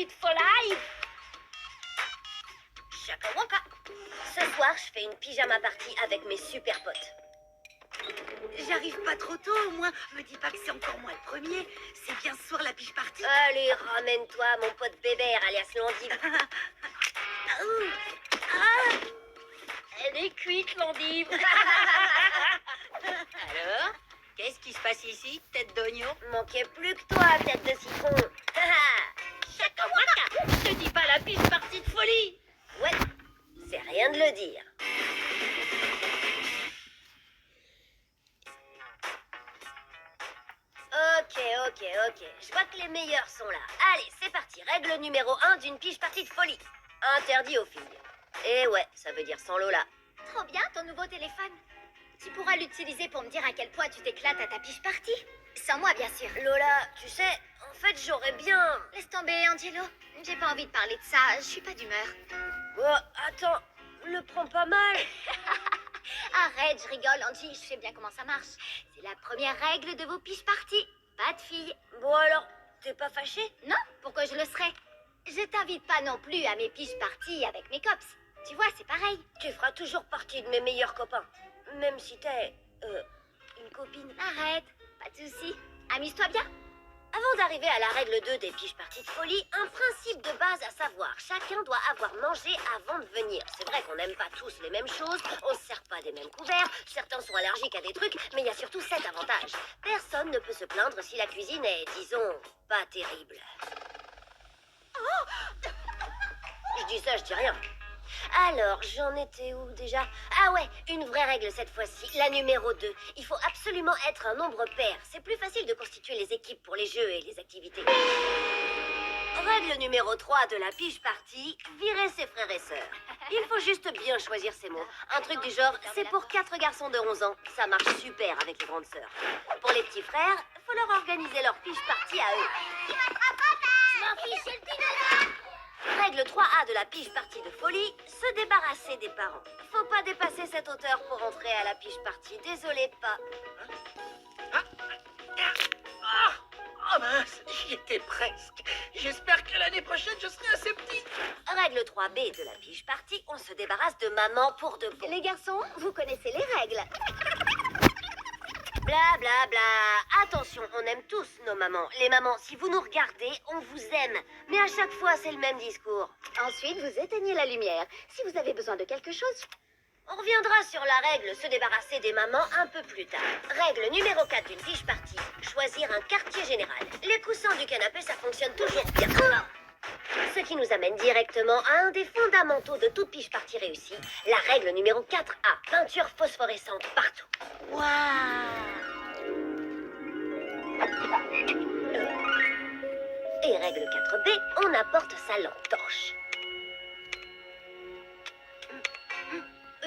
partie de folie. Chaka waka. Ce soir, je fais une pyjama party avec mes super potes. J'arrive pas trop tôt, au moins. Me dis pas que c'est encore moi le premier. C'est bien ce soir la piche partie. Allez, ramène-toi, mon pote Bébert, alias Landive. Elle est cuite, l'endive. Alors, qu'est-ce qui se passe ici, tête d'oignon? Manquait plus que toi, tête de citron. Chaka waka. Je te dis pas la piste partie de folie. Ouais, c'est rien de le dire. Ok. Je vois que les meilleurs sont là. Allez, c'est parti. Règle numéro 1 d'une piche partie de folie. Interdit aux filles. Et ouais, ça veut dire sans Lola. Trop bien ton nouveau téléphone. Tu pourras l'utiliser pour me dire à quel point tu t'éclates à ta piche partie. Sans moi, bien sûr. Lola, tu sais, en fait, j'aurais bien... Laisse tomber, Angelo. J'ai pas envie de parler de ça. Je suis pas d'humeur. Oh, attends, le prends pas mal. Arrête, je rigole, Angie. Je sais bien comment ça marche. C'est la première règle de vos piches parties. Pas de filles. Bon alors, t'es pas fâché? Non, pourquoi je le serais? Je t'invite pas non plus à mes piches parties avec mes cops. Tu vois, c'est pareil. Tu feras toujours partie de mes meilleurs copains. Même si t'es... une copine. Arrête, pas de soucis. Amuse-toi bien. Avant d'arriver à la règle 2 des piches parties de folie, un principe de base à savoir. Chacun doit avoir mangé avant de venir. C'est vrai qu'on n'aime pas tous les mêmes choses, on se sert pas des mêmes couverts, certains sont allergiques à des trucs, mais il y a surtout cet avantage. Personne ne peut se plaindre si la cuisine est, disons, pas terrible. Je dis ça, je dis rien. Alors, j'en étais où déjà? Ah ouais, une vraie règle cette fois-ci, la numéro 2. Il faut absolument être un nombre pair. C'est plus facile de constituer les équipes pour les jeux et les activités. Règle numéro 3 de la piche party, virer ses frères et sœurs. Il faut juste bien choisir ses mots. Un truc du genre, c'est pour 4 garçons de 11 ans. Ça marche super avec les grandes sœurs. Pour les petits frères, faut leur organiser leur piche party à eux. Je m'en fiche, c'est le dinosaure. Règle 3A de la piche partie de folie, se débarrasser des parents. Faut pas dépasser cette hauteur pour entrer à la piche partie. Désolé, pas. Oh mince, j'y étais presque. J'espère que l'année prochaine, je serai assez petit. Règle 3B de la piche partie, on se débarrasse de maman pour de bon. Les garçons, vous connaissez les règles. Bla bla bla. Attention, on aime tous nos mamans. Les mamans, si vous nous regardez, on vous aime. Mais à chaque fois, c'est le même discours. Ensuite, vous éteignez la lumière. Si vous avez besoin de quelque chose, On reviendra sur la règle se débarrasser des mamans un peu plus tard. Règle numéro 4 d'une piche partie, choisir un quartier général. Les coussins du canapé, ça fonctionne toujours bien. Ce qui nous amène directement à un des fondamentaux de toute piche partie réussie, la règle numéro 4A, peinture phosphorescente partout. Et règle 4B, on apporte sa lampe torche.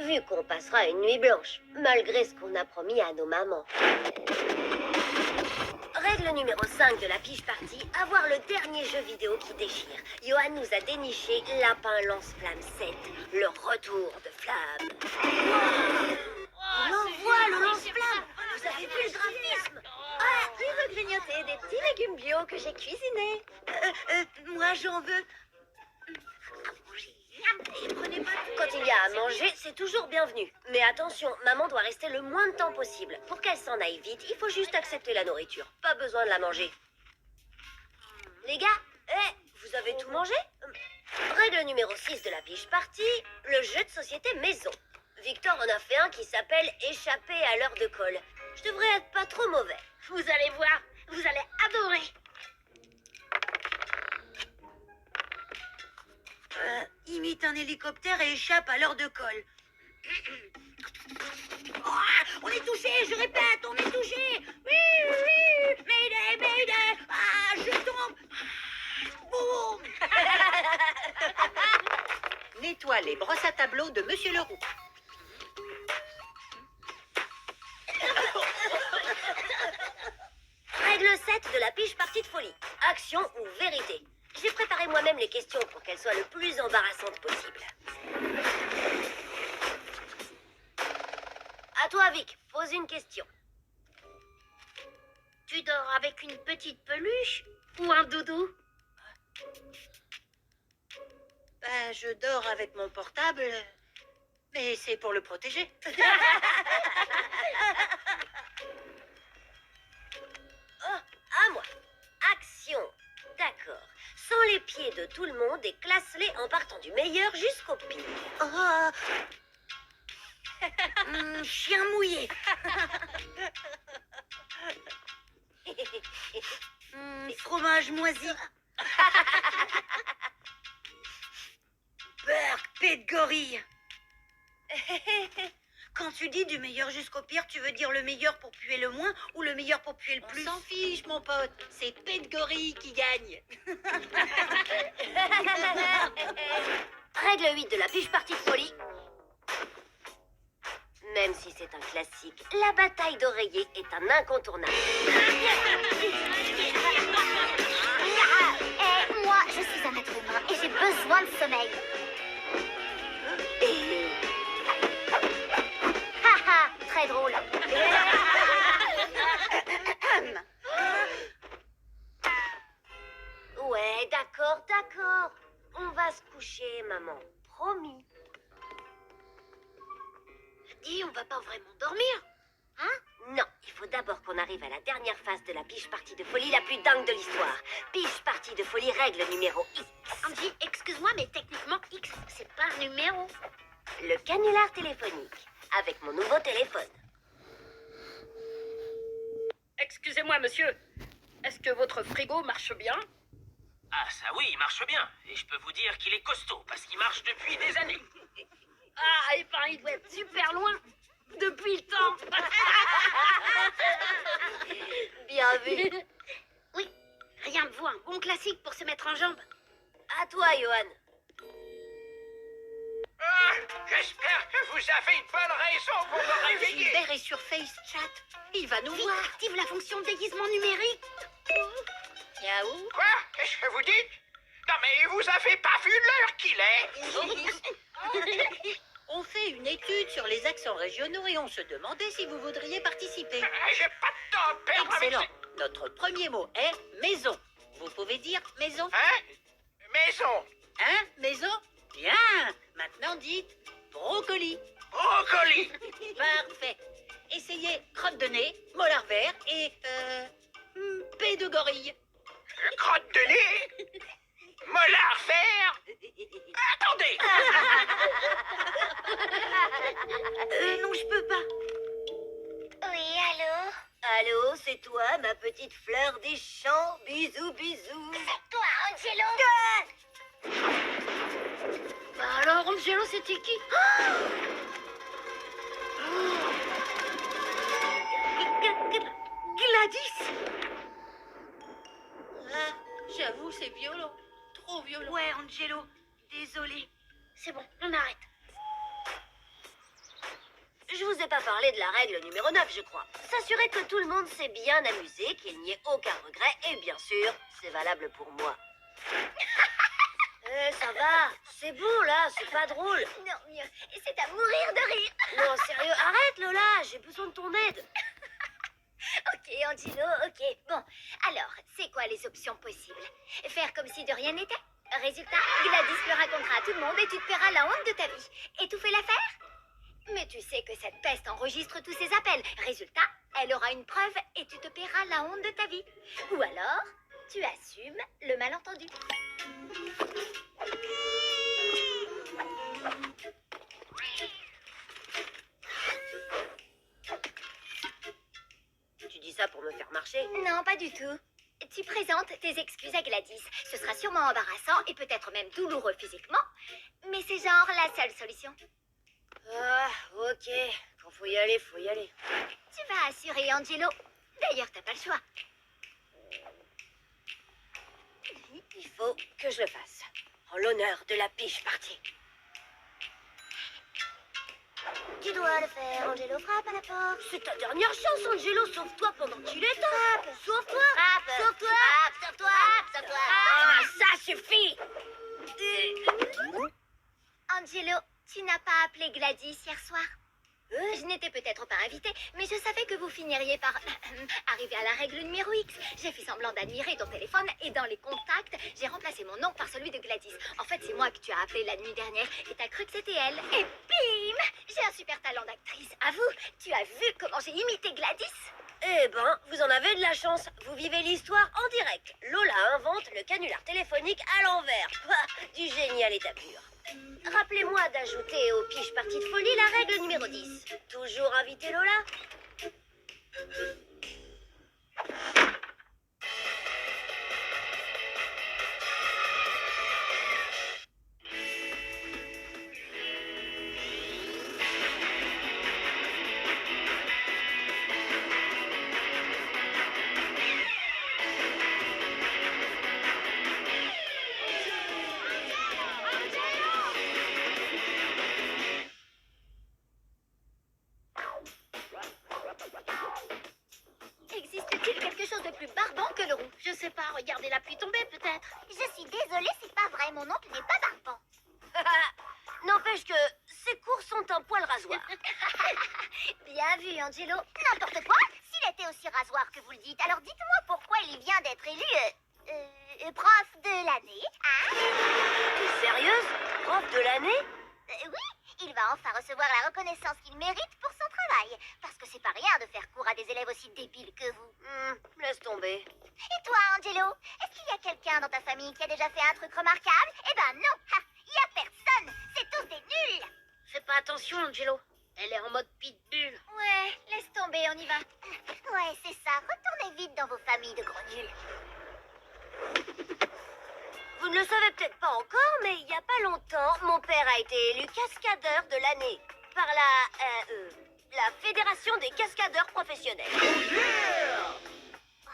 Vu qu'on passera une nuit blanche, malgré ce qu'on a promis à nos mamans. Règle numéro 5 de la piche partie, avoir le dernier jeu vidéo qui déchire. Johan nous a déniché Lapin Lance-Flamme 7, le retour de Flamme. On envoie le lance-flamme. Vous avez vu le graphisme? ah, il veut grignoter des petits légumes bio que j'ai cuisinés. Moi, j'en veux. Et prenez pas tout. Quand il y a à manger, c'est toujours bienvenu. Mais attention, maman doit rester le moins de temps possible. Pour qu'elle s'en aille vite, il faut juste accepter la nourriture. Pas besoin de la manger. Les gars, vous avez tout mangé? Règle numéro 6 de la piche partie, le jeu de société maison. Victor en a fait un qui s'appelle Échapper à l'heure de colle. Je devrais être pas trop mauvais. Vous allez voir, vous allez adorer. Imite un hélicoptère et échappe à l'heure de colle. On est touché, je répète, on est touché. Oui, Mayday, Mayday. Ah, je tombe. Boum. Nettoie les brosses à tableau de Monsieur Leroux. Règle 7 de la piche partie de folie. Action ou vérité. J'ai préparé moi-même les questions pour qu'elles soient le plus embarrassantes possible. À toi, Vic, pose une question. Tu dors avec une petite peluche ou un doudou? Je dors avec mon portable, mais c'est pour le protéger. Oh, à moi. Action. D'accord. Sens les pieds de tout le monde et classe-les en partant du meilleur jusqu'au pire. Oh. Chien mouillé. Fromage moisi. Beurre, paix de gorille. Quand tu dis du meilleur jusqu'au pire, tu veux dire le meilleur pour puer le moins ou le meilleur pour puer le On plus? s'en fiche, mon pote. C'est Paix de Gorille qui gagne. Règle 8 de la piche partie de folie. Même si c'est un classique, la bataille d'oreiller est un incontournable. Moi, je suis un être humain et j'ai besoin de sommeil. Haha, très drôle. Ouais, d'accord, d'accord. On va se coucher, maman. Promis. Dis, on va pas vraiment dormir. Non, il faut d'abord qu'on arrive à la dernière phase de la piche partie de folie la plus dingue de l'histoire. Piche partie de folie, règle numéro X. Andy, excuse-moi, mais techniquement, X, c'est pas un numéro. Le canular téléphonique. Avec mon nouveau téléphone. Excusez-moi, monsieur. Est-ce que votre frigo marche bien? Ah ça oui, il marche bien. Et je peux vous dire qu'il est costaud parce qu'il marche depuis des années. Ah, et ben, il doit être super loin. Depuis le temps. Bien vu. Oui, rien de vous, un bon classique pour se mettre en jambe. À toi, Johan. Ah, j'espère que vous avez une bonne raison pour me réveiller. Gilbert est sur FaceChat. Il va nous voir. Active la fonction déguisement numérique. Yaou. Quoi? Qu'est-ce que vous dites? Non mais vous avez pas vu l'heure qu'il est? On fait une étude sur les accents régionaux et on se demandait si vous voudriez participer. J'ai pas de temps à perdre avec Excellent. Notre premier mot est maison. Vous pouvez dire maison? Hein? Maison. Hein? Maison? Bien. Maintenant dites brocoli. Brocoli. Parfait. Essayez crotte de nez, molar vert et paix de gorille. Crotte de nez. Molar vert. Attendez. Non, je peux pas. Oui, allô? Allô, c'est toi, ma petite fleur des champs. Bisous, bisous. Toi, Angelo? Bah alors, Angelo, c'était qui? Gladys. Ah, j'avoue, c'est violent. Trop violent. Ouais, Angelo. Désolé. C'est bon, on arrête. Je vous ai pas parlé de la règle numéro 9, je crois. S'assurer que tout le monde s'est bien amusé, qu'il n'y ait aucun regret, et bien sûr, c'est valable pour moi. Ça va, c'est bon là, c'est pas drôle. Non, mieux. Et c'est à mourir de rire. Non, sérieux, arrête Lola, j'ai besoin de ton aide. Ok, Angelo, ok. Bon, alors, c'est quoi les options possibles? Faire comme si de rien n'était? Résultat, Gladys le racontera à tout le monde et tu te paieras la honte de ta vie. Étouffer l'affaire? Mais tu sais que cette peste enregistre tous ses appels. Résultat, elle aura une preuve et tu te paieras la honte de ta vie. Ou alors, tu assumes le malentendu. Tu dis ça pour me faire marcher? Non, pas du tout. Tu présentes tes excuses à Gladys. Ce sera sûrement embarrassant et peut-être même douloureux physiquement. Mais c'est genre la seule solution. Ah, ok. Quand faut y aller, faut y aller. Tu vas assurer Angelo. D'ailleurs, t'as pas le choix. Il faut que je le fasse. En l'honneur de la piche partie. Tu dois le faire, Angelo. Frappe à la porte. C'est ta dernière chance, Angelo. Sauve-toi pendant qu'il est temps. Sauve-toi. Frappe. Sauve-toi. Frappe, sauve-toi. Sauve-toi. Ah, ça suffit. Angelo, tu n'as pas appelé Gladys hier soir? Je n'étais peut-être pas invitée, mais je savais que vous finiriez par arriver à la règle numéro X. J'ai fait semblant d'admirer ton téléphone et dans les contacts, j'ai remplacé mon nom par celui de Gladys. En fait, c'est moi que tu as appelé la nuit dernière et t'as cru que c'était elle. Et bim! J'ai un super talent d'actrice. Avoue, tu as vu comment j'ai imité Gladys? Eh ben, vous en avez de la chance. Vous vivez l'histoire en direct. Lola invente le canular téléphonique à l'envers. Du génie à l'état pur. Rappelez-moi d'ajouter aux piges parties de folie la règle numéro 10. Toujours inviter Lola? Existe-t-il quelque chose de plus barbant que le roux? Je sais pas, regardez la pluie tomber peut-être. Je suis désolée, c'est pas vrai, mon oncle n'est pas barbant. N'empêche que ses cours sont un poil rasoir. Bien vu, Angelo. N'importe quoi. S'il était aussi rasoir que vous le dites, alors dites-moi pourquoi il vient d'être élu prof de l'année, hein? T'es sérieuse? Prof de l'année? Oui, il va enfin recevoir la reconnaissance qu'il mérite pour son travail. Parce que c'est pas rien de faire cours à des élèves aussi débiles que vous. Laisse tomber. Et toi, Angelo? Est-ce qu'il y a quelqu'un dans ta famille qui a déjà fait un truc remarquable? Eh ben non, il y a personne. C'est tous des nuls. Fais pas attention, Angelo. Elle est en mode pitbull. Ouais, laisse tomber, on y va. Ouais, c'est ça. Retournez vite dans vos familles de gros nuls. Vous ne le savez peut-être pas encore, mais il n'y a pas longtemps, mon père a été élu cascadeur de l'année par la Fédération des cascadeurs professionnels.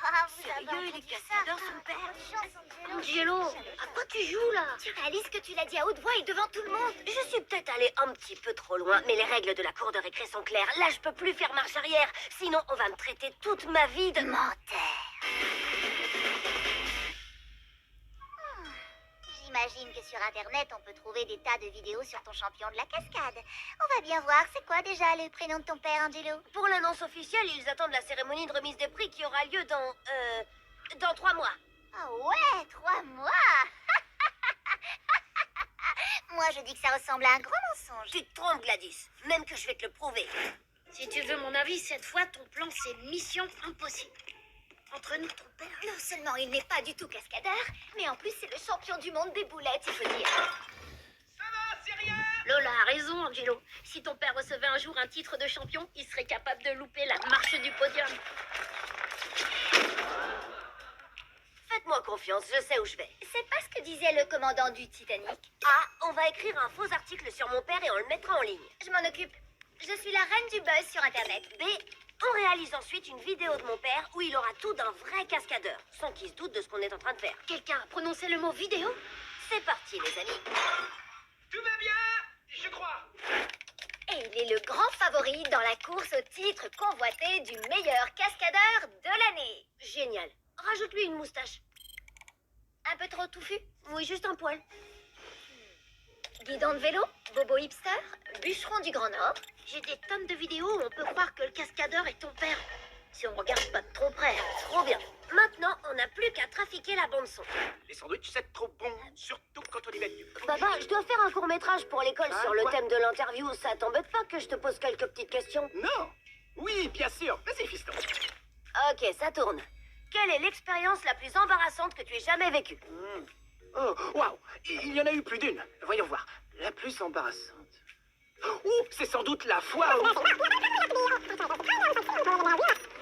Ah, vous avez Sérieux, il est entendu cascadeur, ça? son père? Bonne chance, Angelo. Angelo, à quoi tu joues là? Tu réalises que tu l'as dit à haute voix et devant tout le monde? Je suis peut-être allée un petit peu trop loin, mais les règles de la cour de récré sont claires. Là, je peux plus faire marche arrière, sinon on va me traiter toute ma vie de... Menteur. J'imagine que sur Internet, on peut trouver des tas de vidéos sur ton champion de la cascade. On va bien voir, c'est quoi déjà le prénom de ton père, Angelo? Pour l'annonce officielle, ils attendent la cérémonie de remise des prix qui aura lieu dans 3 mois. Ah ouais, 3 mois. Moi, je dis que ça ressemble à un gros mensonge. Tu te trompes, Gladys, même que je vais te le prouver. Si tu veux mon avis, cette fois, ton plan, c'est mission impossible. Entre nous, ton père... Non seulement il n'est pas du tout cascadeur, mais en plus c'est le champion du monde des boulettes, il faut dire. Ça va, c'est rien? Lola a raison, Angelo. Si ton père recevait un jour un titre de champion, il serait capable de louper la marche du podium. Faites-moi confiance, je sais où je vais. C'est pas ce que disait le commandant du Titanic. A, on va écrire un faux article sur mon père et on le mettra en ligne. Je m'en occupe. Je suis la reine du buzz sur Internet. B, on réalise ensuite une vidéo de mon père où il aura tout d'un vrai cascadeur, sans qu'il se doute de ce qu'on est en train de faire. Quelqu'un a prononcé le mot vidéo? C'est parti, les amis. Tout va bien? Je crois. Et il est le grand favori dans la course au titre convoité du meilleur cascadeur de l'année. Génial. Rajoute-lui une moustache. Un peu trop touffu? Oui, juste un poil. Guidon de vélo? Bobo hipster? Bûcheron du Grand Nord? J'ai des tonnes de vidéos où on peut croire que le cascadeur est ton père. Si on regarde pas de trop près. Trop bien. Maintenant, on n'a plus qu'à trafiquer la bande-son. Les sandwichs, c'est trop bon, surtout quand on y met du... Papa, je dois faire un court-métrage pour l'école Ah, sur le quoi? thème de l'interview. Ça t'embête pas que je te pose quelques petites questions? Non. Oui, bien sûr. Vas-y, fiston. Ok, ça tourne. Quelle est l'expérience la plus embarrassante que tu aies jamais vécue? Oh, waouh. Il y en a eu plus d'une. Voyons voir. La plus embarrassante. Oh, c'est sans doute la fois où...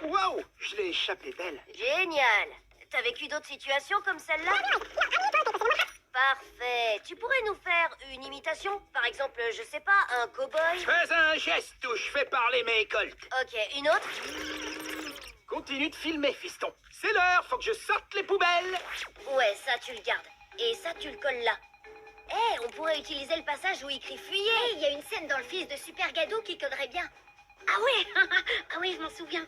Waouh, je l'ai échappé belle. Génial. T'as vécu d'autres situations comme celle-là? Parfait. Tu pourrais nous faire une imitation? Par exemple, je sais pas, un cow-boy? Fais un geste où je fais parler mes colts. Ok, une autre? Continue de filmer, fiston. C'est l'heure, faut que je sorte les poubelles. Ouais, ça tu le gardes. Et ça tu le colles là. Eh, on pourrait utiliser le passage où il crie fuyez. Hey, il y a une scène dans le fils de Super Gadou qui collerait bien. Ah ouais. Ah oui, je m'en souviens.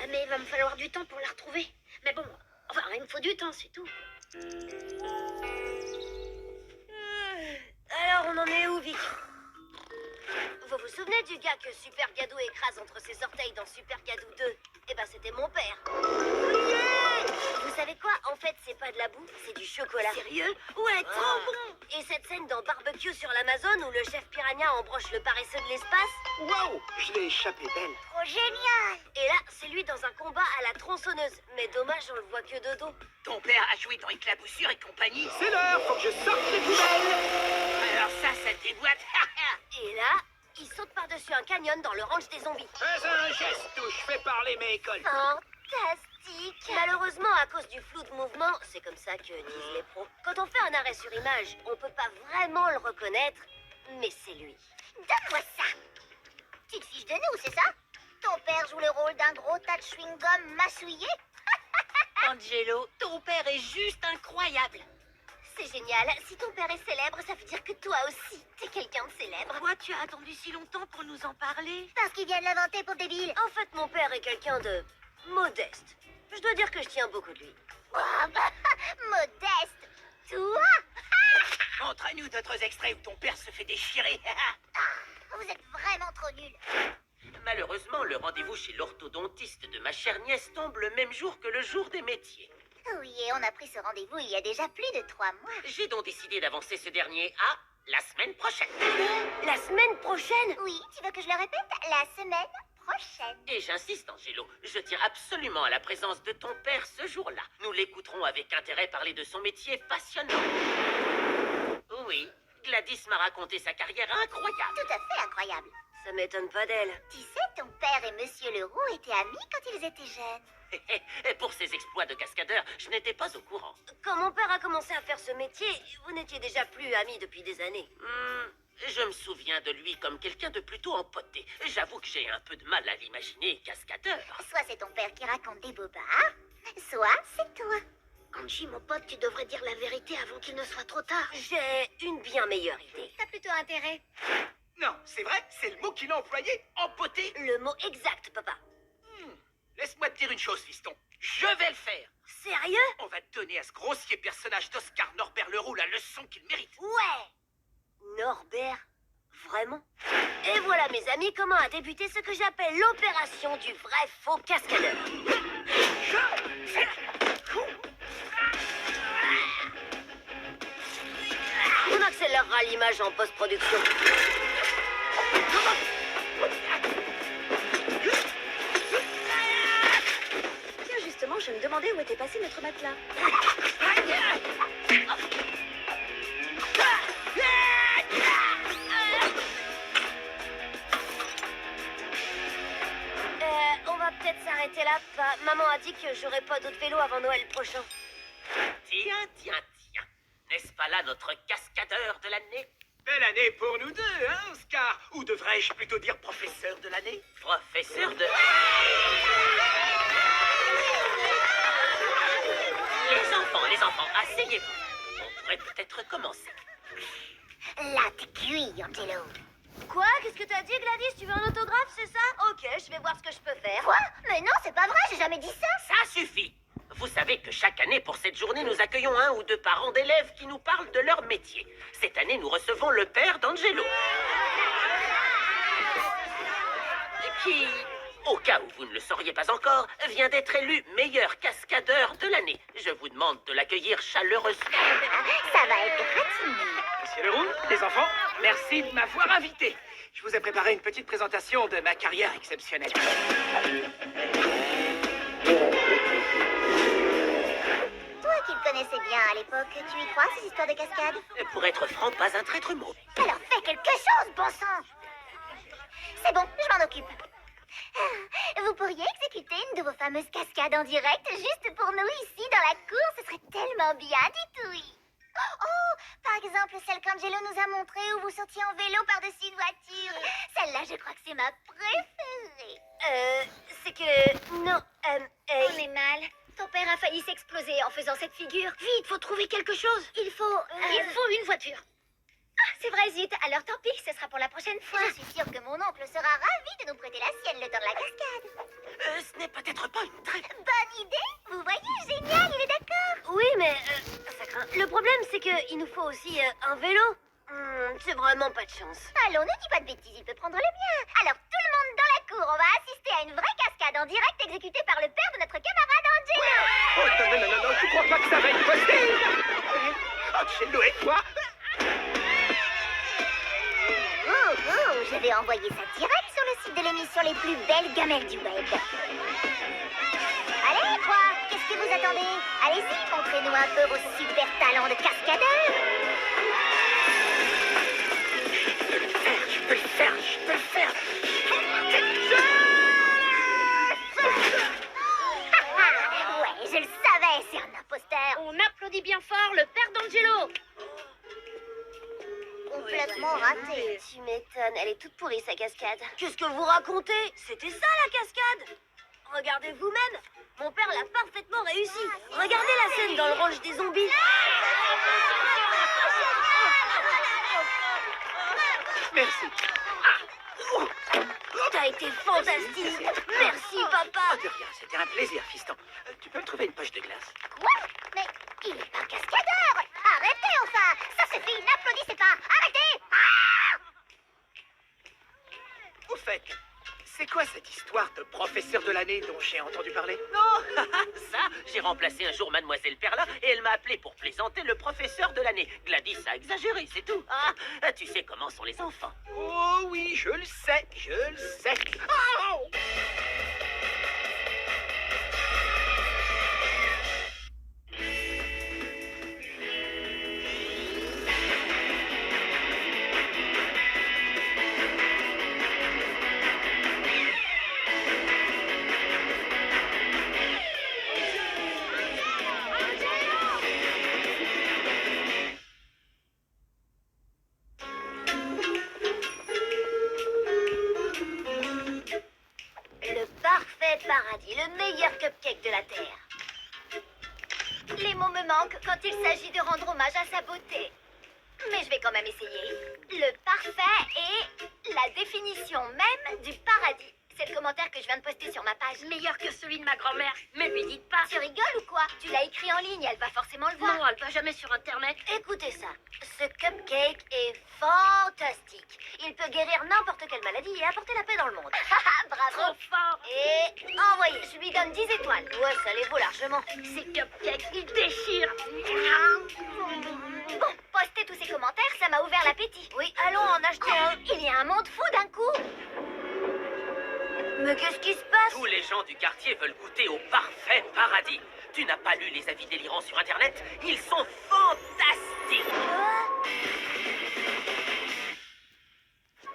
Mais il va me falloir du temps pour la retrouver. Mais bon, enfin, il me faut du temps, c'est tout. Alors, on en est où, Vic? Vous vous vous souvenez du gars que Super Gadou écrase entre ses orteils dans Super Gadou 2? Eh ben, c'était mon père. Vous savez quoi? En fait, c'est pas de la boue, c'est du chocolat. Sérieux? Ouais, trop bon. Et cette scène dans Barbecue sur l'Amazon où le chef piranha embroche le paresseux de l'espace? Waouh, je l'ai échappé belle. Trop génial. Et là, c'est lui dans un combat à la tronçonneuse. Mais dommage, on le voit que de dos. Ton père a joué dans Éclaboussure et compagnie. C'est l'heure, faut que je sorte les poubelles. Alors ça déboîte. Et là, il saute par-dessus un canyon dans le ranch des zombies. Fais un geste où je fais parler mes écoles. Fantastique. Malheureusement, à cause du flou de mouvement, c'est comme ça que disent les pros. Quand on fait un arrêt sur image, on peut pas vraiment le reconnaître, mais c'est lui. Donne-moi ça. Tu te fiches de nous, c'est ça? Ton père joue le rôle d'un gros tas de chewing-gum massouillé? Angelo, ton père est juste incroyable. C'est génial. Si ton père est célèbre, ça veut dire que toi aussi, t'es quelqu'un de célèbre. Pourquoi tu as attendu si longtemps pour nous en parler? Parce qu'il vient de l'inventer, pour débile. En fait, mon père est quelqu'un de modeste. Je dois dire que je tiens beaucoup de lui. Oh, bah, modeste. Toi? Montre-nous d'autres extraits où ton père se fait déchirer. Vous êtes vraiment trop nuls. Malheureusement, le rendez-vous chez l'orthodontiste de ma chère nièce tombe le même jour que le jour des métiers. Oui, et on a pris ce rendez-vous il y a déjà plus de 3 mois. J'ai donc décidé d'avancer ce dernier à la semaine prochaine. La semaine prochaine? Oui, tu veux que je le répète? La semaine prochaine. Et j'insiste, Angelo, je tiens absolument à la présence de ton père ce jour-là. Nous l'écouterons avec intérêt parler de son métier passionnant. Oui, Gladys m'a raconté sa carrière incroyable. Tout à fait incroyable. Ça m'étonne pas d'elle. Tu sais, ton père et Monsieur Leroux étaient amis quand ils étaient jeunes. Et pour ses exploits de cascadeur, je n'étais pas au courant. Quand mon père a commencé à faire ce métier, vous n'étiez déjà plus amis depuis des années. Je me souviens de lui comme quelqu'un de plutôt empoté. J'avoue que j'ai un peu de mal à l'imaginer cascadeur. Soit c'est ton père qui raconte des bobards, soit c'est toi. Angie, mon pote, tu devrais dire la vérité avant qu'il ne soit trop tard. J'ai une bien meilleure idée. T'as plutôt intérêt. Non, c'est vrai, c'est le mot qu'il a employé, empoté. Le mot exact, papa. Laisse-moi te dire une chose, fiston. Je vais le faire. Sérieux? On va donner à ce grossier personnage d'Oscar Norbert Leroux la leçon qu'il mérite. Ouais! Norbert? Vraiment? Et voilà, mes amis, comment a débuté ce que j'appelle l'opération du vrai faux cascadeur. On accélérera l'image en post-production. Tiens, justement, je me demandais où était passé notre matelas. On va peut-être s'arrêter là, papa. Maman a dit que j'aurais pas d'autre vélo avant Noël prochain. Tiens. N'est-ce pas là notre cascadeur de l'année? Belle année pour nous deux, hein, Oscar? Ou devrais-je plutôt dire professeur de l'année? Professeur de... Les enfants, asseyez-vous. On pourrait peut-être commencer. Là, t'es cuit, Angelo. Quoi? Qu'est-ce que t'as dit, Gladys? Tu veux un autographe, c'est ça? Ok, je vais voir ce que je peux faire. Quoi? Mais non, c'est pas vrai, j'ai jamais dit ça. Ça suffit. Vous savez que chaque année, pour cette journée, nous accueillons 1 ou 2 parents d'élèves qui nous parlent de leur métier. Cette année, nous recevons le père d'Angelo. Qui, au cas où vous ne le sauriez pas encore, vient d'être élu meilleur cascadeur de l'année. Je vous demande de l'accueillir chaleureusement. Ça va être gratiné. Monsieur Leroux, les enfants, merci de m'avoir invité. Je vous ai préparé une petite présentation de ma carrière exceptionnelle. Toi qui le connaissais bien à l'époque, tu y crois ces histoires de cascade? Pour être franc, pas un traître mot. Alors fais quelque chose, bon sang! C'est bon, je m'en occupe. Vous pourriez exécuter une de vos fameuses cascades en direct juste pour nous ici dans la cour, ce serait tellement bien, dites oui. Oh, par exemple celle qu'Angelo nous a montrée où vous sautiez en vélo par-dessus une voiture. Celle-là, je crois que c'est ma préférée. C'est que... Non, On est mal. Ton père a failli s'exploser en faisant cette figure. Vite, faut trouver quelque chose. Il faut... Il faut une voiture. Ah, c'est vrai, zut. Alors tant pis, ce sera pour la prochaine fois. Je suis sûre que mon oncle sera ravi de nous prêter la sienne le temps de la cascade. Ce n'est peut-être pas une très... Bonne idée. Vous voyez, génial, il est d'accord. oui, mais... ça craint. Le problème, c'est que il nous faut aussi un vélo. C'est vraiment pas de chance. Allons, ne dis pas de bêtises, il peut prendre le mien. Alors, tout le monde dans la cour, on va assister à une vraie cascade en direct exécutée par le père de notre camarade Angelo. Oh, non, je crois pas que ça va être possible. Angelo et toi. Oh, je vais envoyer ça direct sur le site de l'émission Les plus belles gamelles du web. Allez, quoi? Qu'est-ce que vous attendez? Allez-y, montrez-nous un peu vos super talents de cascadeur. Je peux le faire. Ouais, je le savais, c'est un imposteur. On applaudit bien fort le père d'Angelo. Complètement raté. Tu m'étonnes, elle est toute pourrie sa cascade. Qu'est-ce que vous racontez? C'était ça la cascade? Regardez vous-même, mon père l'a parfaitement réussi. Regardez la scène dans le ranch des zombies. Merci. T'as été fantastique. Merci papa. De rien, c'était un plaisir, fiston. Tu peux me trouver une poche de glace? Quoi? Mais il est pas cascadeur. Arrêtez enfin. Ça suffit, n'applaudissez pas. Arrêtez. Au fait, c'est quoi cette histoire de professeur de l'année dont j'ai entendu parler? Non, ça, j'ai remplacé un jour Mademoiselle Perla et elle m'a appelé pour plaisanter le professeur de l'année. Gladys a exagéré, c'est tout. Ah, tu sais comment sont les enfants. Oh oui, je le sais. Oh! Le parfait paradis, le meilleur cupcake de la Terre. Les mots me manquent quand il s'agit de rendre hommage à sa beauté. Mais je vais quand même essayer. Le parfait est la définition même du paradis. C'est le commentaire que je viens de poster sur ma page. Meilleur que celui de ma grand-mère. Mais lui dites pas. Tu rigoles ou quoi? Tu l'as écrit en ligne, elle va forcément le voir. Non, elle va jamais sur Internet. Écoutez ça, ce cupcake est fantastique. Il peut guérir n'importe quelle maladie et apporter la paix dans le monde. Bravo. Trop fort. Et envoyez, je lui donne 10 étoiles. Ouais, ça les vaut largement. Ces cupcakes, ils déchirent. Bon, postez tous ces commentaires, ça m'a ouvert l'appétit. Oui, allons en acheter un. Il y a un monde fou d'un coup. Mais qu'est-ce qui se passe? Tous les gens du quartier veulent goûter au parfait paradis. Tu n'as pas lu les avis délirants sur Internet? Ils sont fantastiques.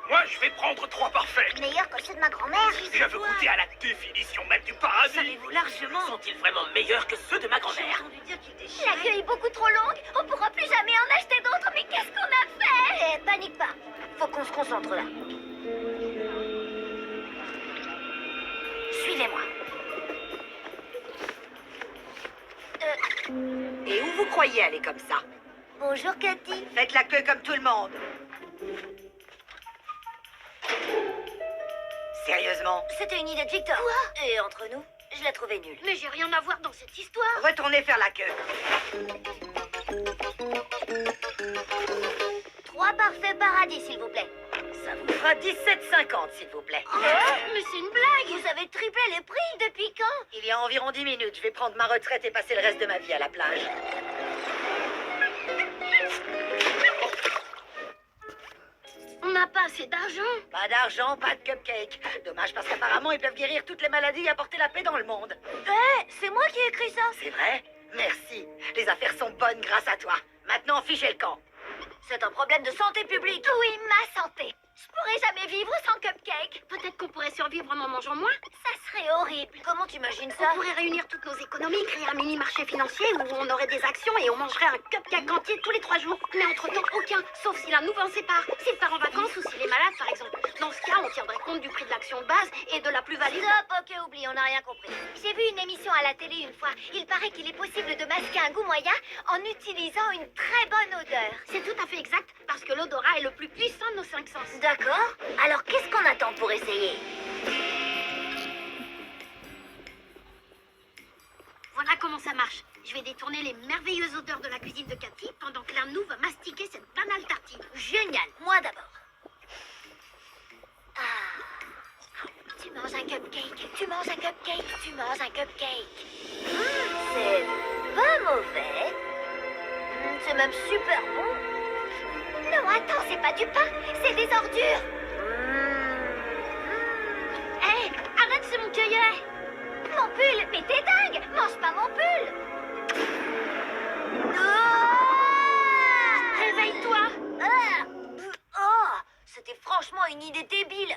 Moi, je vais prendre 3 parfaits. Meilleur que ceux de ma grand-mère. Je veux goûter à la définition même du paradis. Ça les vaut largement. Sont-ils vraiment meilleurs que ceux de ma J'ai grand-mère? entendu dire qu'il La déchire. queue est beaucoup trop longue, on pourra plus jamais en acheter d'autres, mais qu'est-ce qu'on a fait? Panique pas. Faut qu'on se concentre là. Suivez-moi. Et où vous croyez aller comme ça? Bonjour Cathy. Faites la queue comme tout le monde. Sérieusement? C'était une idée de Victor. Quoi? Et entre nous, je la trouvais nulle. Mais j'ai rien à voir dans cette histoire. Retournez faire la queue. 3 parfaits paradis, s'il vous plaît. Ça vous fera 17,50 s'il vous plaît. Mais c'est une blague. Vous avez triplé les prix depuis quand? Il y a environ 10 minutes, je vais prendre ma retraite et passer le reste de ma vie à la plage. On n'a pas assez d'argent. Pas d'argent, pas de cupcake. Dommage parce qu'apparemment ils peuvent guérir toutes les maladies et apporter la paix dans le monde. C'est moi qui ai écrit ça. C'est vrai? Merci. Les affaires sont bonnes grâce à toi. Maintenant, fichez le camp. C'est un problème de santé publique. Oui, ma santé. Je pourrais jamais vivre sans cupcake. Peut-être qu'on pourrait survivre en en mangeant moins. Ça serait horrible. Comment t'imagines On ça? pourrait réunir toutes nos économies, créer un mini-marché financier où on aurait des actions et on mangerait un cupcake entier tous les 3 jours. Mais entre-temps, aucun, sauf si l'un nous en sépare. S'il part en vacances ou s'il est malade, par exemple. Dans ce cas, on tiendrait compte du prix de l'action de base et de la plus-value. Stop, ok, oublie, on n'a rien compris. J'ai vu une émission à la télé une fois. Il paraît qu'il est possible de masquer un goût moyen en utilisant une très bonne odeur. C'est tout à fait exact, parce que l'odorat est le plus puissant de nos 5 sens. D'accord. Alors qu'est-ce qu'on attend pour essayer? Voilà comment ça marche. Je vais détourner les merveilleuses odeurs de la cuisine de Cathy pendant que l'un de nous va mastiquer cette banale tartine. Génial, moi d'abord. Tu manges un cupcake, tu manges un cupcake, tu manges un cupcake. C'est pas mauvais. C'est même super bon. Non, attends, c'est pas du pain, c'est des ordures. Hé, arrête, c'est mon cueillet. Mon pull, mais t'es dingue, mange pas mon pull. Réveille-toi. Oh, c'était franchement une idée débile.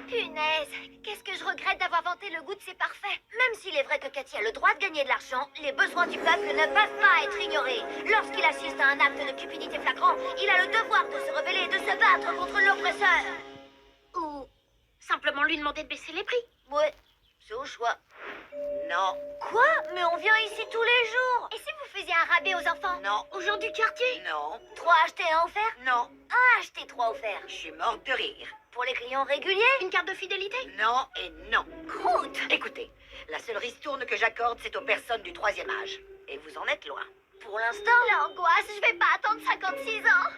Punaise, qu'est-ce que je regrette d'avoir vanté le goût de ces parfaits. Même s'il est vrai que Cathy a le droit de gagner de l'argent, les besoins du peuple ne peuvent pas être ignorés. Lorsqu'il assiste à un acte de cupidité flagrant, il a le devoir de se rebeller et de se battre contre l'oppresseur. Ou simplement lui demander de baisser les prix. Ouais, c'est au choix. Non, Quoi? Mais on vient ici tous les jours. Et si vous faisiez un rabais aux enfants? non, Aux gens du quartier. non, 3 achetés, 1 offert? non. 1 acheté, 3 offert. Je suis morte de rire. Pour les clients réguliers? Une carte de fidélité. Non et non. Croûte. Écoutez, la seule ristourne que j'accorde, c'est aux personnes du 3e âge. Et vous en êtes loin. Pour l'instant, l'angoisse, je vais pas attendre 56 ans.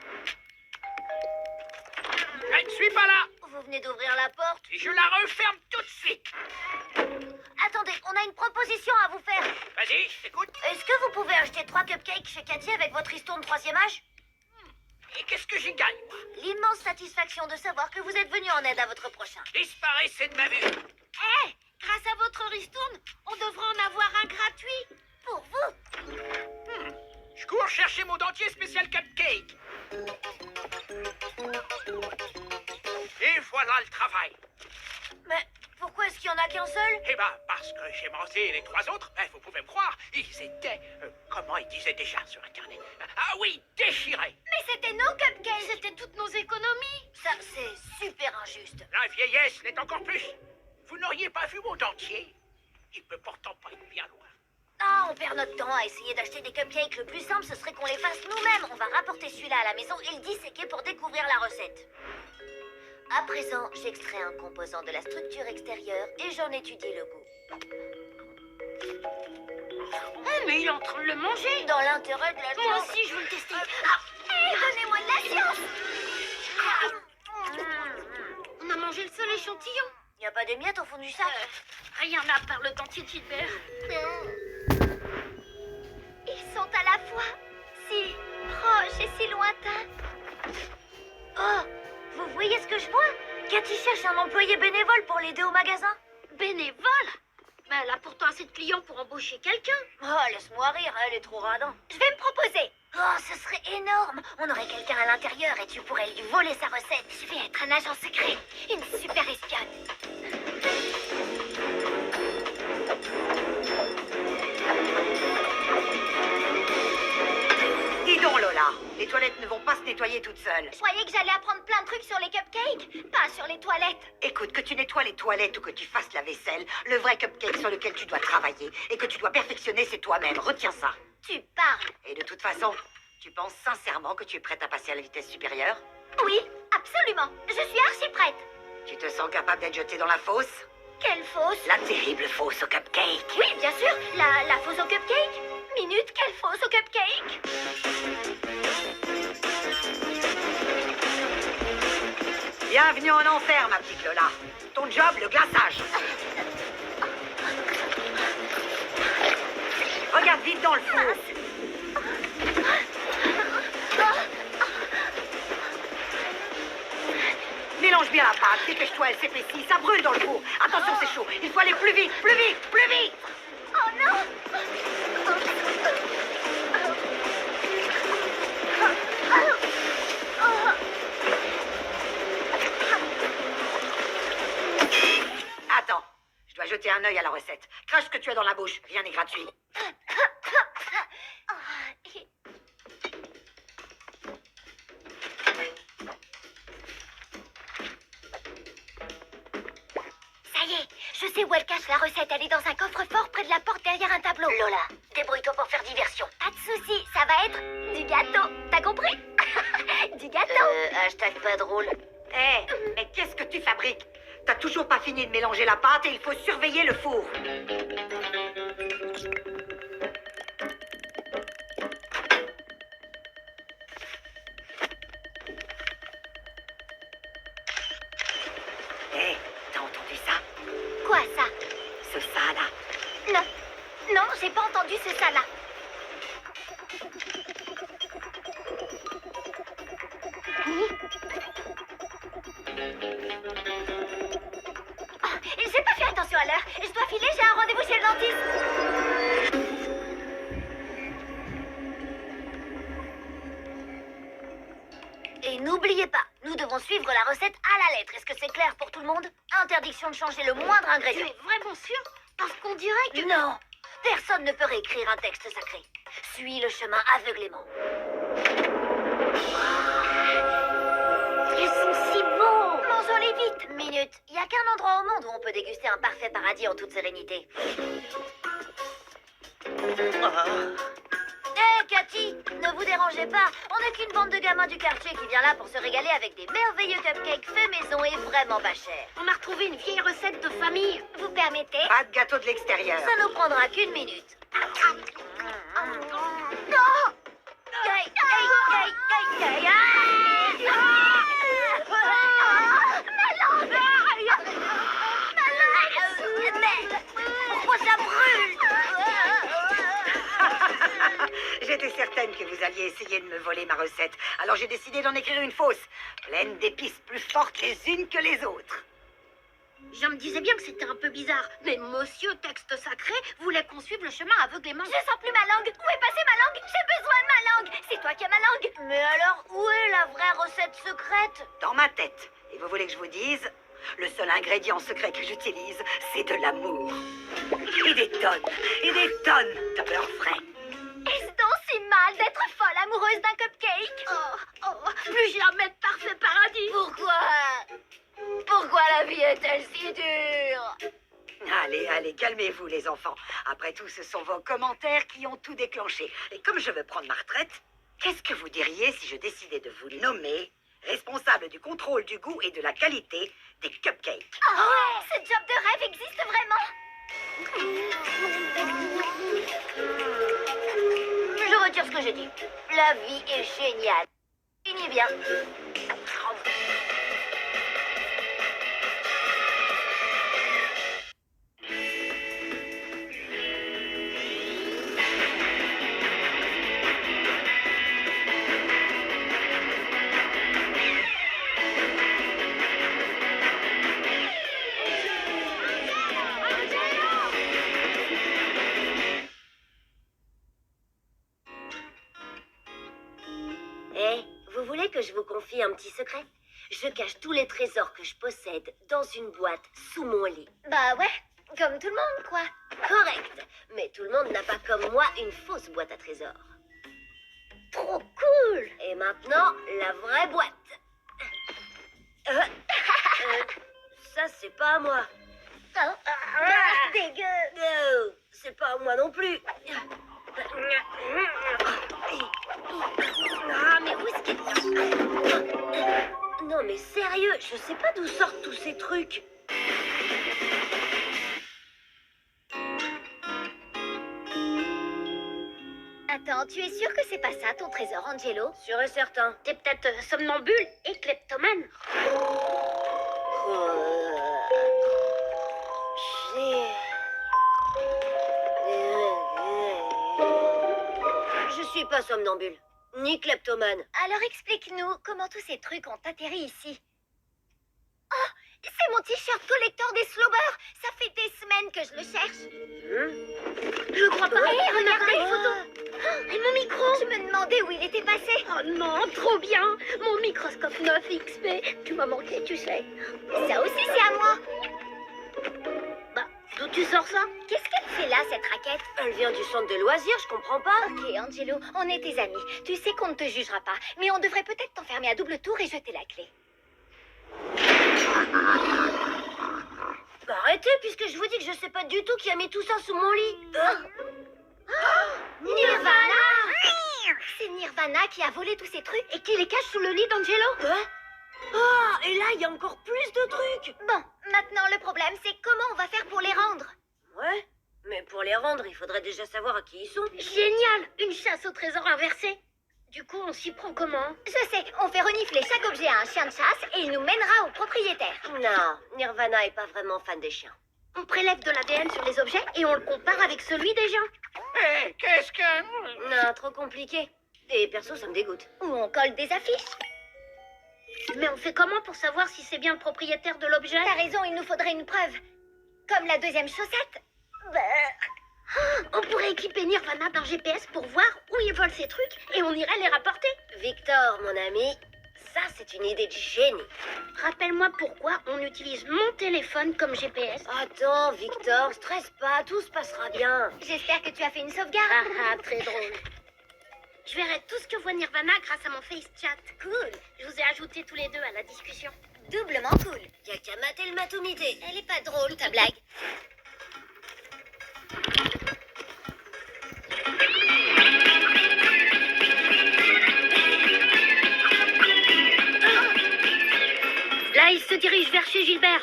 Je ne suis pas là. Vous venez d'ouvrir la porte. Et je la referme tout de suite. Attendez, on a une proposition à vous faire. Vas-y, écoute. Est-ce que vous pouvez acheter 3 cupcakes chez Cathy avec votre ristourne 3e âge? Et qu'est-ce que j'y gagne, moi? L'immense satisfaction de savoir que vous êtes venu en aide à votre prochain. Disparaissez de ma vue. Hé, grâce à votre ristourne, on devrait en avoir un gratuit. Pour vous. Je cours chercher mon dentier spécial cupcake. Et voilà le travail. Mais pourquoi est-ce qu'il y en a qu'un seul? Eh ben, parce que j'ai mangé les 3 autres, vous pouvez me croire, ils étaient, comment ils disaient déjà sur Internet? Ah oui, déchirés. Mais c'était nos cupcakes. C'était toutes nos économies. Ça, c'est super injuste. La vieillesse l'est encore plus. Vous n'auriez pas vu mon dentier? Il peut pourtant pas être bien loin. Ah, on perd notre temps à essayer d'acheter des cupcakes. Le plus simple, ce serait qu'on les fasse nous-mêmes. On va rapporter celui-là à la maison et le disséquer pour découvrir la recette. À présent, j'extrais un composant de la structure extérieure et j'en étudie le goût. Mais il est en train de le manger. Dans l'intérêt de la Moi science. aussi, je veux le tester. Donnez-moi de la science. On a mangé le seul échantillon. Y a pas de miettes au fond du sac? Rien à part le dentier de Gilbert. Ils sont à la fois si proches et si lointains. Oh, vous voyez ce que je vois? Cathy cherche un employé bénévole pour l'aider au magasin. Bénévole? Mais elle a pourtant assez de clients pour embaucher quelqu'un. Oh, laisse-moi rire, elle est trop radin. Je vais me proposer. Oh, ce serait énorme. On aurait quelqu'un à l'intérieur et tu pourrais lui voler sa recette. Je vais être un agent secret, une super espionne. Dis donc, Lola, les toilettes ne vont pas se nettoyer toutes seules. Je croyais que j'allais apprendre plein de trucs sur les cupcakes, pas sur les toilettes. Écoute, que tu nettoies les toilettes ou que tu fasses la vaisselle, le vrai cupcake sur lequel tu dois travailler et que tu dois perfectionner, c'est toi-même. Retiens ça. Tu parles. Et de toute façon, tu penses sincèrement que tu es prête à passer à la vitesse supérieure? Oui, absolument. Je suis archi prête. Tu te sens capable d'être jetée dans la fosse? Quelle fausse? La terrible fosse au cupcake. Oui, bien sûr, la fausse au cupcake. Minute, quelle fausse au cupcake? Bienvenue en enfer, ma petite Lola. Ton job, le glaçage. Regarde vite dans le four. Mélange bien la pâte, dépêche-toi, elle s'épaissit, ça brûle dans le four. Attention, c'est chaud, il faut aller plus vite, plus vite, plus vite. Oh non! Attends, je dois jeter un œil à la recette. Crache ce que tu as dans la bouche, rien n'est gratuit. Ça y est, je sais où elle cache la recette. Elle est dans un coffre-fort près de la porte derrière un tableau. Lola, débrouille-toi pour faire diversion. Pas de soucis, ça va être du gâteau. T'as compris? Du gâteau. Hashtag pas drôle. Hé, mais qu'est-ce que tu fabriques? T'as toujours pas fini de mélanger la pâte et il faut surveiller le four. rendu ce ça-là. Oh, il s'est pas fait attention à l'heure. Je dois filer, j'ai un rendez-vous chez le dentiste. Et n'oubliez pas, nous devons suivre la recette à la lettre. Est-ce que c'est clair pour tout le monde? Interdiction de changer le moindre Tu ingrédient. es vraiment sûr? Parce qu'on dirait que... Non, personne ne peut réécrire un texte sacré. Suis le chemin aveuglément. Ils sont si beaux! Mangeons-les vite. Minute. Il n'y a qu'un endroit au monde où on peut déguster un parfait paradis en toute sérénité. Hé, Cathy, ne vous dérangez pas. On n'est qu'une bande de gamins du quartier qui vient là pour se régaler avec des merveilleux cupcakes faits maison et vraiment pas chers. On a retrouvé une vieille recette de famille. Vous permettez? Pas de gâteau de l'extérieur. Ça nous prendra qu'une minute. Non! Aïe, aïe, aïe, aïe, aïe, aïe. Ma langue! Mais pourquoi ça brûle? J'étais certaine que vous alliez essayer de me voler ma recette. Alors j'ai décidé d'en écrire une fausse, pleine d'épices plus fortes les unes que les autres. Je me disais bien que c'était un peu bizarre, mais monsieur texte sacré voulait qu'on suive le chemin aveuglément. Je sens plus ma langue. Où est passée ma langue? J'ai besoin de ma langue. C'est toi qui as ma langue. Mais alors, où est la vraie recette secrète? Dans ma tête. Et vous voulez que je vous dise? Le seul ingrédient secret que j'utilise, c'est de l'amour. Et des tonnes de beurre frais. Est-ce donc si mal d'être folle amoureuse d'un cupcake? Plus jamais de parfait paradis. Pourquoi la vie est-elle si dure? Allez, calmez-vous les enfants. Après tout, ce sont vos commentaires qui ont tout déclenché. Et comme je veux prendre ma retraite, qu'est-ce que vous diriez si je décidais de vous nommer responsable du contrôle du goût et de la qualité des cupcakes? Oh, ce job de rêve existe vraiment? Je retire ce que j'ai dit. La vie est géniale. Finis bien. Vous voulez que je vous confie un petit secret? Je cache tous les trésors que je possède dans une boîte sous mon lit. Bah ouais, comme tout le monde, quoi. Correct. Mais tout le monde n'a pas comme moi une fausse boîte à trésors. Trop cool. Et maintenant, la vraie boîte. Ça, c'est pas à moi. Dégueu. C'est pas à moi non plus. Ah, mais où est-ce qu'il... Non, mais sérieux, je sais pas d'où sortent tous ces trucs. Attends, tu es sûr que c'est pas ça ton trésor, Angelo? Sûr et certain. T'es peut-être somnambule et kleptomane. Je suis pas somnambule, ni kleptomane. Alors explique-nous comment tous ces trucs ont atterri ici. Oh, c'est mon t-shirt collector des Slowbers. Ça fait des semaines que je le cherche. Je crois pas. Hé, regardez les photos. Et mon micro? Je me demandais où il était passé. Oh non, trop bien. Mon microscope 9 XP. Tu m'as manqué, tu sais. Ça aussi, c'est à moi. Bah, d'où tu sors ça? Qu'est-ce qu'elle fait là, cette raquette? Elle vient du centre de loisirs, je comprends pas. Ok, Angelo, on est tes amis. Tu sais qu'on ne te jugera pas, mais on devrait peut-être t'enfermer à double tour et jeter la clé. Bah, arrêtez, puisque je vous dis que je sais pas du tout qui a mis tout ça sous mon lit. Nirvana! C'est Nirvana qui a volé tous ces trucs Et qui les cache sous le lit d'Angelo? Ah, et là, il y a encore plus de trucs. Bon, maintenant, le problème, c'est comment on va faire pour les rendre. Ouais, mais pour les rendre, il faudrait déjà savoir à qui ils sont. Génial. Une chasse au trésor inversée. Du coup, on s'y prend comment? Je sais, on fait renifler chaque objet à un chien de chasse et il nous mènera au propriétaire. Non, Nirvana est pas vraiment fan des chiens. On prélève de l'ADN sur les objets et on le compare avec celui des gens. Hé, qu'est-ce que... Non, trop compliqué. Et perso, ça me dégoûte. Ou on colle des affiches. Mais on fait comment pour savoir si c'est bien le propriétaire de l'objet? T'as raison, il nous faudrait une preuve. Comme la deuxième chaussette. On pourrait équiper Nirvana d'un GPS pour voir où il vole ses trucs et on irait les rapporter. Victor, mon ami, ça c'est une idée de génie. Rappelle-moi pourquoi on utilise mon téléphone comme GPS. Attends, Victor, stresse pas, tout se passera bien. J'espère que tu as fait une sauvegarde. Ah, très drôle. Je verrai tout ce que voit Nirvana grâce à mon face chat. Cool. Je vous ai ajoutés tous les deux à la discussion. Doublement cool. Y'a qu'à mater le matomité. Elle est pas drôle, ta blague. Là, il se dirige vers chez Gilbert.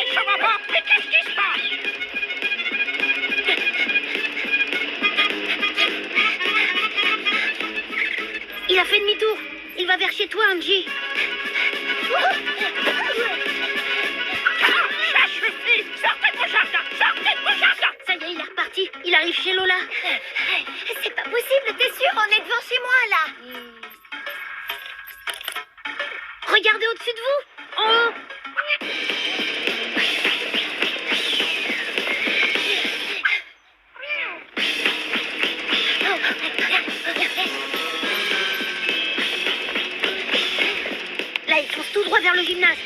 Je vois pas, mais qu'est-ce qui se passe? Il a fait demi-tour. Il va vers chez toi, Angie. Ça suffit! Sortez de mon jardin! Sortez de mon jardin! Ça y est, il est reparti. Il arrive chez Lola. C'est pas possible, t'es sûr? On est devant chez moi, là. Regardez au-dessus de vous. En haut. Là, il fonce tout droit vers le gymnase.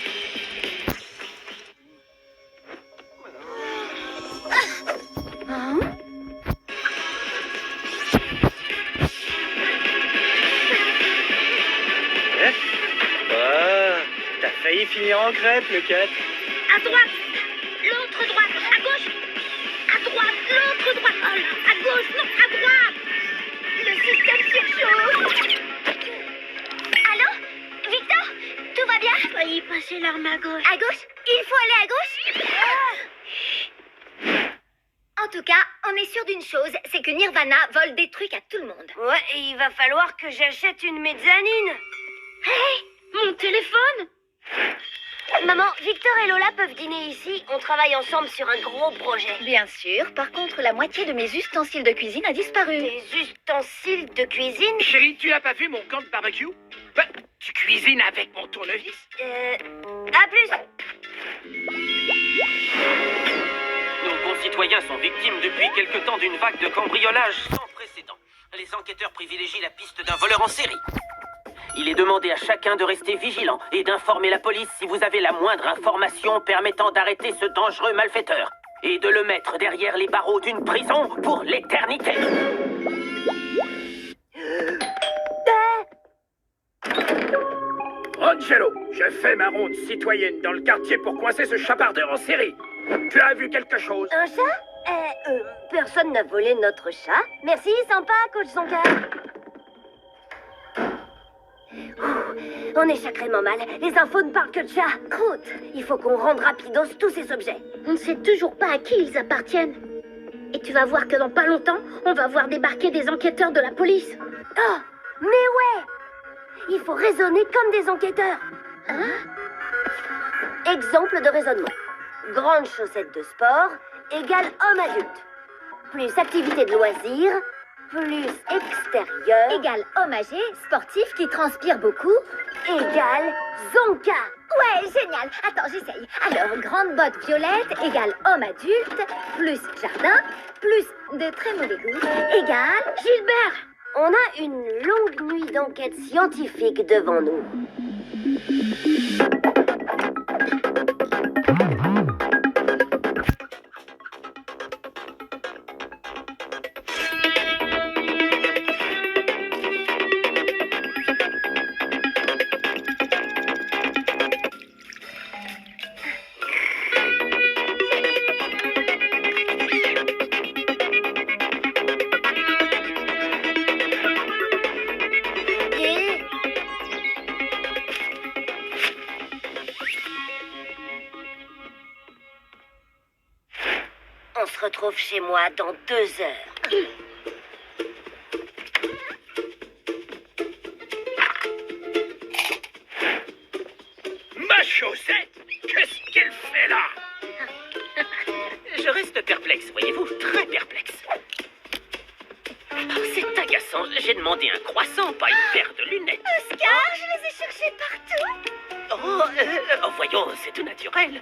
T'as failli finir en crêpe, le cat. À droite. L'autre droite. À gauche. À droite. L'autre droite. Oh là, à gauche. Non, à droite. Le système surchauffe. Allô? Victor? Tout va bien? Failli passer l'arme à gauche. À gauche? Il faut aller à gauche? En tout cas, on est sûr d'une chose, c'est que Nirvana vole des trucs à tout le monde. Ouais, et il va falloir que j'achète une mezzanine. Mon téléphone. Maman, Victor et Lola peuvent dîner ici. On travaille ensemble sur un gros projet. Bien sûr, par contre, la moitié de mes ustensiles de cuisine a disparu. Des ustensiles de cuisine? Chérie, tu n'as pas vu mon camp de barbecue? Ben, tu cuisines avec mon tournevis? À plus. Nos concitoyens sont victimes depuis quelque temps d'une vague de cambriolage sans précédent. Les enquêteurs privilégient la piste d'un voleur en série. Il est demandé à chacun de rester vigilant et d'informer la police si vous avez la moindre information permettant d'arrêter ce dangereux malfaiteur et de le mettre derrière les barreaux d'une prison pour l'éternité. Angelo, je fais ma ronde citoyenne dans le quartier pour coincer ce chapardeur en série. Tu as vu quelque chose? Un chat? Personne n'a volé notre chat. Merci, sympa, coach Zonka. On est sacrément mal. Les infos ne parlent que de chat. Croûte, il faut qu'on rende rapidos tous ces objets. On ne sait toujours pas à qui ils appartiennent. Et tu vas voir que dans pas longtemps, on va voir débarquer des enquêteurs de la police. Oh, mais ouais! Il faut raisonner comme des enquêteurs. Exemple de raisonnement. Grande chaussette de sport égale homme adulte. Plus activité de loisirs, plus extérieur, Égal homme âgé, sportif qui transpire beaucoup. égale Zonka. Ouais, génial. Attends, j'essaye. Alors, grande botte violette égale homme adulte, plus jardin, plus de très mauvais goût, égale Gilbert! On a une longue nuit d'enquête scientifique devant nous. On se retrouve chez moi dans 2 heures. perplexe, voyez-vous, très perplexe. Oh, c'est agaçant, j'ai demandé un croissant, pas une paire de lunettes. Oscar, je les ai cherchés partout. Oh, voyons, c'est tout naturel.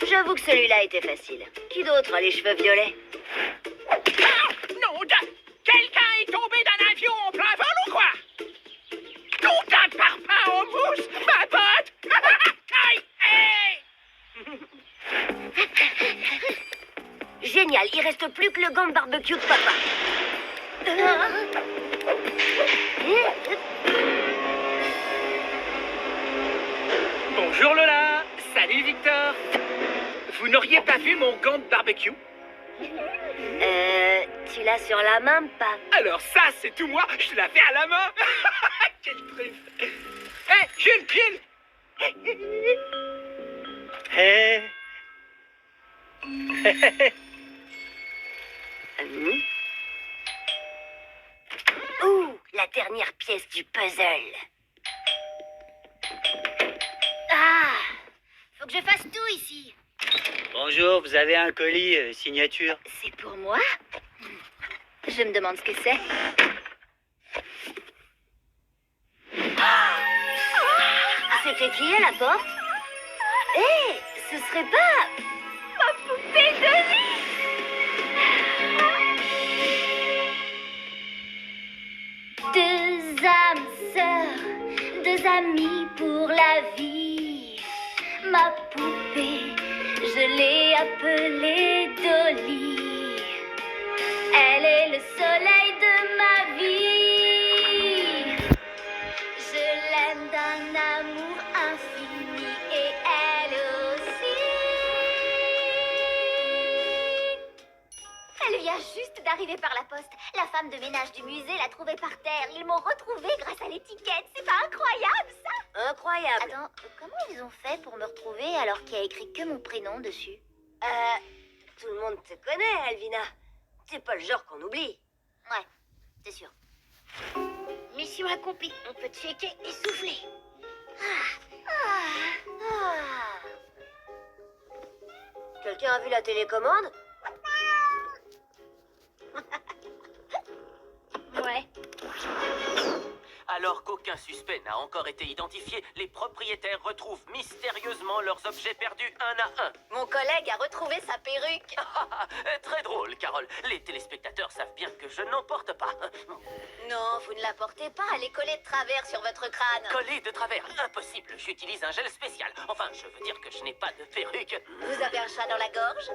J'avoue que celui-là était facile. Qui d'autre a les cheveux violets? Non, quelqu'un est tombé d'un avion en plein vol ou quoi? Non, d'un parpaing en mousse, ma botte. Aïe, hey. Génial, il reste plus que le gant de barbecue de papa. Bonjour Lola. Salut Victor. Vous n'auriez pas vu mon gant de barbecue? Tu l'as sur la main, pas? Alors ça, c'est tout moi, je l'avais à la main. Quel truffe. Hé, Jules, Jules. Hé. Ouh, la dernière pièce du puzzle. Ah, faut que je fasse tout ici. Bonjour, vous avez un colis signature. C'est pour moi? Je me demande ce que c'est. C'était qui à la porte? Hé, ce serait pas... Ma poupée de lit! Deux âmes sœurs, deux amies pour la vie. Ma poupée, je l'ai appelée Dolly. Elle est le soleil de ma vie. Je l'aime d'un amour infini et elle aussi. Elle vient juste d'arriver par la poste. La femme de ménage du musée l'a trouvée par terre. Ils m'ont retrouvée grâce à l'étiquette. C'est pas incroyable, ça? Incroyable. Attends, comment ils ont fait pour me retrouver alors qu'il y a écrit que mon prénom dessus? Tout le monde te connaît, Alvina. C'est pas le genre qu'on oublie. Ouais, c'est sûr. Mission accomplie. On peut checker et souffler. Quelqu'un a vu la télécommande? Ouais. Alors qu'aucun suspect n'a encore été identifié, les propriétaires retrouvent mystérieusement leurs objets perdus un à un. Mon collègue a retrouvé sa perruque. Très drôle, Carole. Les téléspectateurs savent bien que je n'en porte pas. Non, vous ne la portez pas. Elle est collée de travers sur votre crâne. Collé de travers, impossible. J'utilise un gel spécial. Enfin, je veux dire que je n'ai pas de perruque. Vous avez un chat dans la gorge?